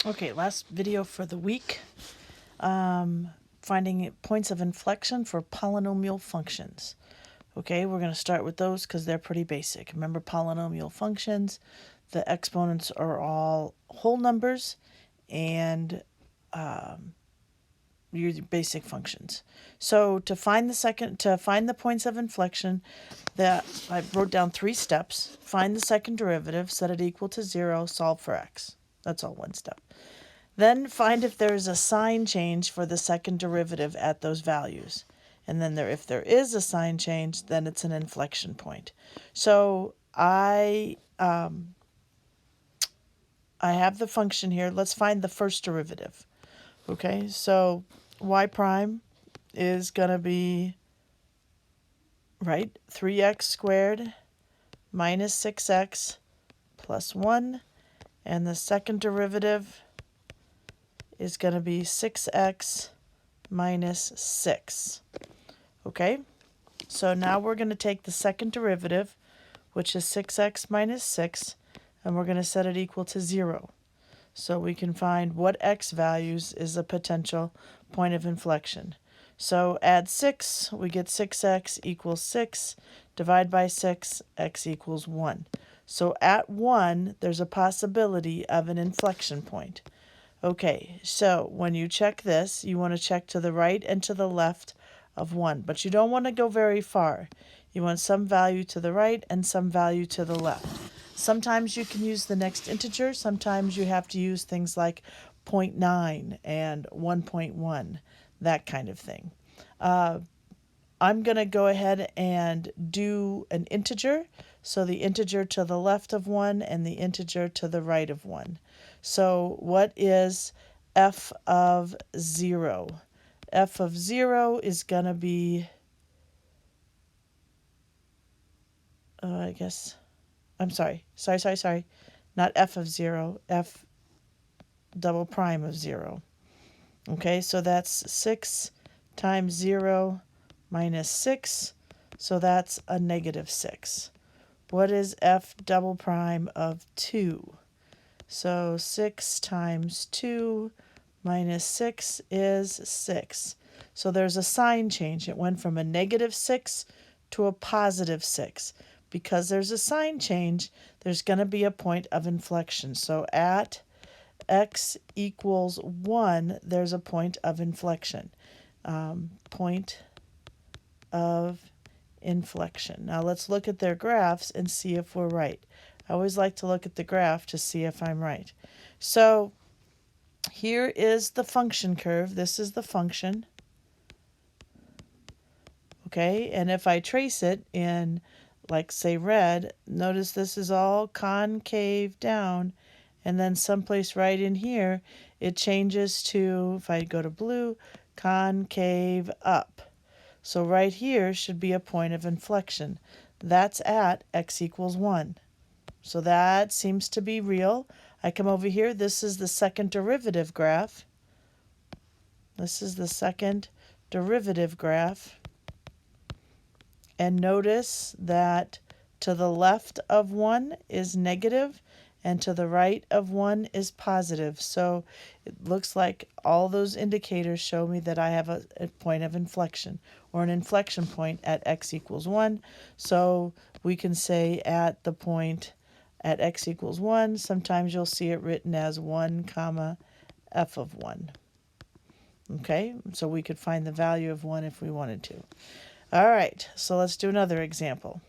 Okay, last video for the week. Finding points of inflection for polynomial functions. Okay, we're going to start with those because they're pretty basic. Remember, polynomial functions, the exponents are all whole numbers and your basic functions. So to find the points of inflection, that I wrote down 3 steps. Find the second derivative, set it equal to 0, solve for x. That's all one step. Then find if there is a sign change for the second derivative at those values. And then if there is a sign change, then it's an inflection point. So I have the function here. Let's find the first derivative. Okay, so y prime is going to be, right, 3x squared minus 6x plus 1. And the second derivative is going to be 6x minus 6. Okay, so now we're going to take the second derivative, which is 6x minus 6, and we're going to set it equal to 0. So we can find what x values is a potential point of inflection. So add 6, we get 6x equals 6. Divide by 6, x equals 1. So at 1, there's a possibility of an inflection point. Okay, so when you check this, you want to check to the right and to the left of 1, but you don't want to go very far. You want some value to the right and some value to the left. Sometimes you can use the next integer, sometimes you have to use things like 0.9 and 1.1, that kind of thing. I'm going to go ahead and do an integer, so the integer to the left of 1 and the integer to the right of 1. So what is f of 0? F of 0 is going to be, sorry. Not f of 0, f double prime of 0. Okay, so that's 6 times 0 minus 6, so that's a negative 6. What is f double prime of 2? So 6 times 2 minus 6 is 6. So there's a sign change. It went from a negative 6 to a positive 6. Because there's a sign change, there's going to be a point of inflection. So at x equals 1, there's a point of inflection. Point of inflection. Now let's look at their graphs and see if we're right. I always like to look at the graph to see if I'm right. So here is the function curve. This is the function. Okay, and if I trace it in, like, say, red, notice this is all concave down, and then someplace right in here, it changes to, if I go to blue, concave up. So right here should be a point of inflection. That's at x equals 1. So that seems to be real. I come over here. This is the second derivative graph. This is the second derivative graph. And notice that to the left of 1 is negative and to the right of 1 is positive. So it looks like all those indicators show me that I have a point of inflection, or an inflection point at x equals 1. So we can say at the point at x equals 1, sometimes you'll see it written as 1 comma f of 1. Okay, so we could find the value of 1 if we wanted to. All right, so let's do another example.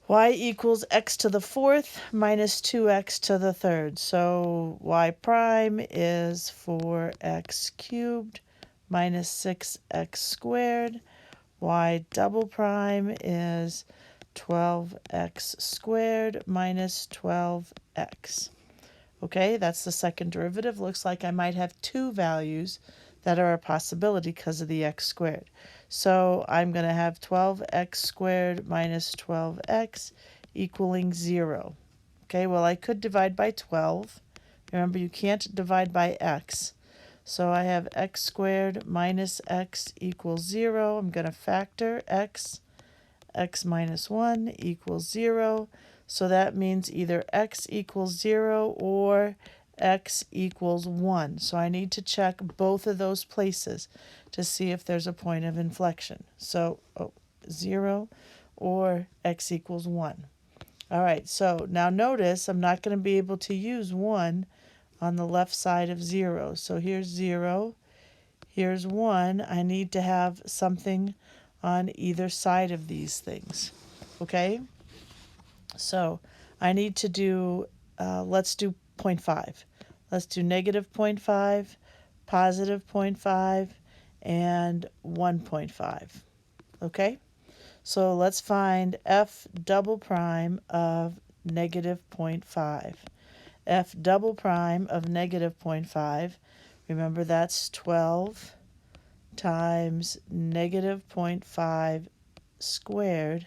Y equals x to the 4th minus 2x to the 3rd. So y prime is 4x cubed minus 6x squared. Y double prime is 12x squared minus 12x. Okay, that's the second derivative. Looks like I might have 2 values that are a possibility because of the x squared. So I'm going to have 12x squared minus 12x equaling 0. Okay, well, I could divide by 12. Remember, you can't divide by x. So I have x squared minus x equals 0. I'm going to factor x. X minus 1 equals 0. So that means either x equals 0 or x equals 1. So I need to check both of those places to see if there's a point of inflection. So 0 or x equals 1. All right, so now notice I'm not going to be able to use 1 on the left side of 0. So here's 0, here's 1. I need to have something on either side of these things. Okay? So I need to do, let's do 0.5. Let's do negative 0.5, positive 0.5, and 1.5. Okay? So let's find f double prime of negative 0.5. F double prime of negative 0.5, remember that's 12 times negative 0.5 squared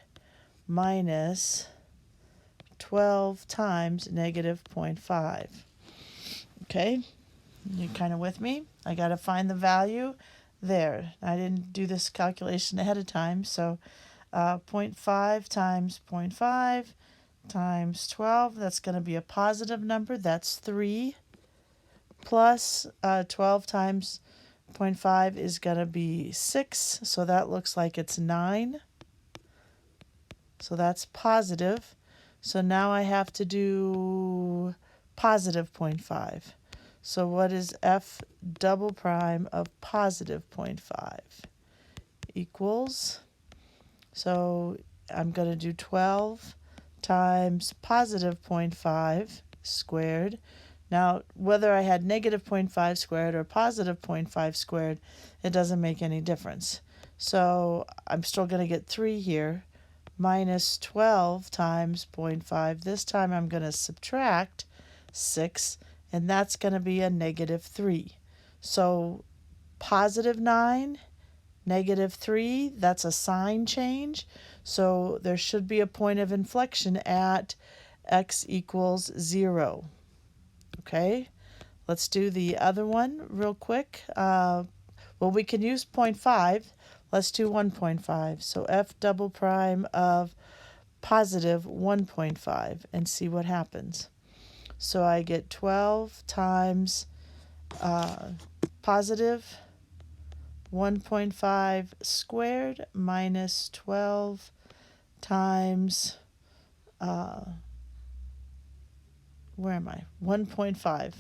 minus 12 times negative 0.5. Okay, you kind of with me? I got to find the value there. I didn't do this calculation ahead of time, so 0.5 times 0.5 times 12, that's going to be a positive number. That's 3 plus 12 times 0.5 is going to be 6, so that looks like it's 9. So that's positive. So now I have to do positive 0.5. So what is f double prime of positive 0.5? Equals, so I'm going to do 12 times positive 0.5 squared. Now, whether I had negative 0.5 squared or positive 0.5 squared, it doesn't make any difference. So I'm still going to get 3 here, minus 12 times 0.5. This time I'm going to subtract 6, and that's going to be a negative 3. So positive 9, negative 3, that's a sign change. So there should be a point of inflection at x equals 0. Okay, let's do the other one real quick. Well, we can use 0.5. Let's do 1.5. So f double prime of positive 1.5 and see what happens. So I get 12 times positive 1.5 squared minus 12 times, where am I? 1.5.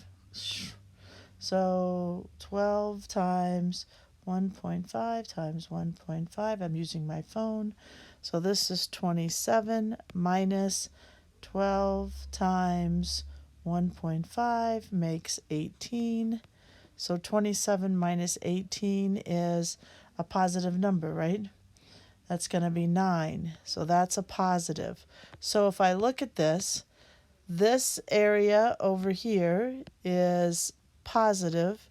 So 12 times 1.5 times 1.5. I'm using my phone. So this is 27 minus 12 times 1.5 makes 18. So 27 minus 18 is a positive number, right? That's going to be 9. So that's a positive. So if I look at this area over here is positive,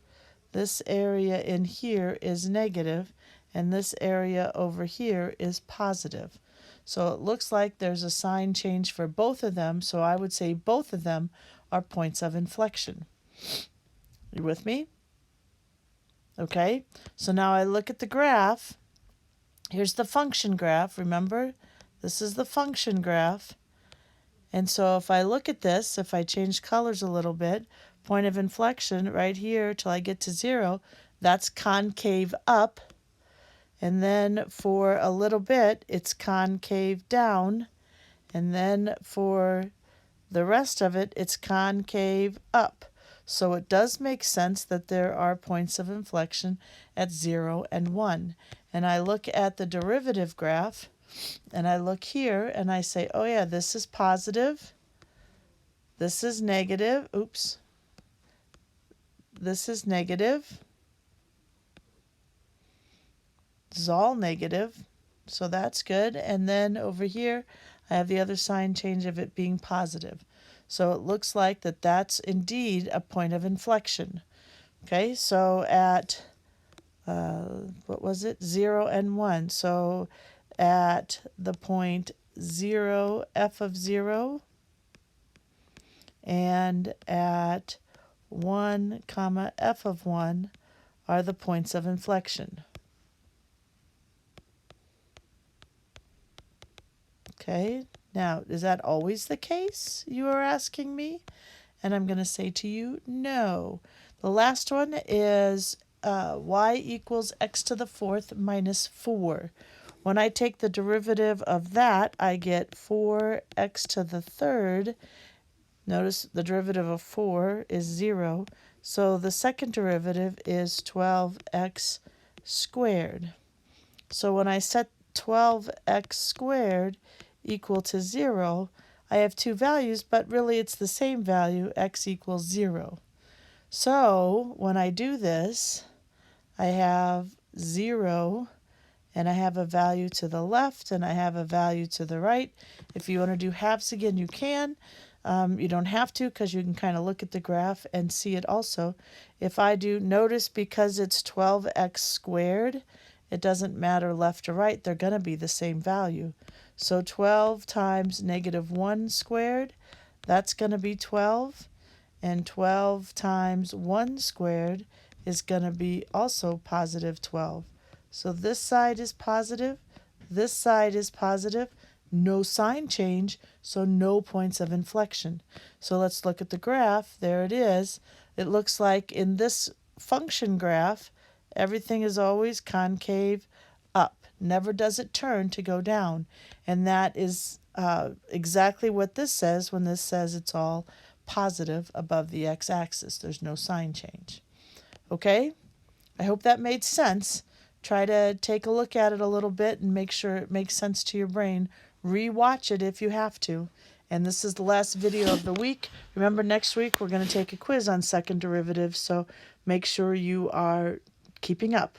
this area in here is negative, and this area over here is positive. So it looks like there's a sign change for both of them, so I would say both of them are points of inflection. You with me? Okay, so now I look at the graph. Here's the function graph, remember? This is the function graph. And so if I look at this, if I change colors a little bit, point of inflection right here till I get to 0, that's concave up. And then for a little bit, it's concave down. And then for the rest of it, it's concave up. So it does make sense that there are points of inflection at 0 and 1. And I look at the derivative graph, and I look here, and I say, oh yeah, this is positive, this is negative, oops, this is negative, this is all negative, so that's good. And then over here, I have the other sign change of it being positive. So it looks like that's indeed a point of inflection. Okay, so at, what was it, 0 and 1. So at the point 0, f of 0, and at 1 comma f of 1 are the points of inflection. Okay, now is that always the case, you are asking me? And I'm going to say to you, no. The last one is y equals x to the fourth minus 4. When I take the derivative of that, I get 4x to the third. Notice the derivative of 4 is 0. So the second derivative is 12x squared. So when I set 12x squared equal to 0, I have two values, but really it's the same value, x equals 0. So when I do this, I have 0, and I have a value to the left, and I have a value to the right. If you want to do halves again, you can. You don't have to, because you can kind of look at the graph and see it also. If I do, notice because it's 12x squared, it doesn't matter left or right, they're going to be the same value. So 12 times negative 1 squared, that's going to be 12. And 12 times 1 squared is going to be also positive 12. So this side is positive, this side is positive, no sign change, so no points of inflection. So let's look at the graph. There it is. It looks like in this function graph, everything is always concave up. Never does it turn to go down. And that is exactly what this says when this says it's all positive above the x-axis. There's no sign change. Okay? I hope that made sense. Try to take a look at it a little bit and make sure it makes sense to your brain. Re-watch it if you have to. And this is the last video of the week. Remember, next week we're going to take a quiz on second derivatives, so make sure you are keeping up.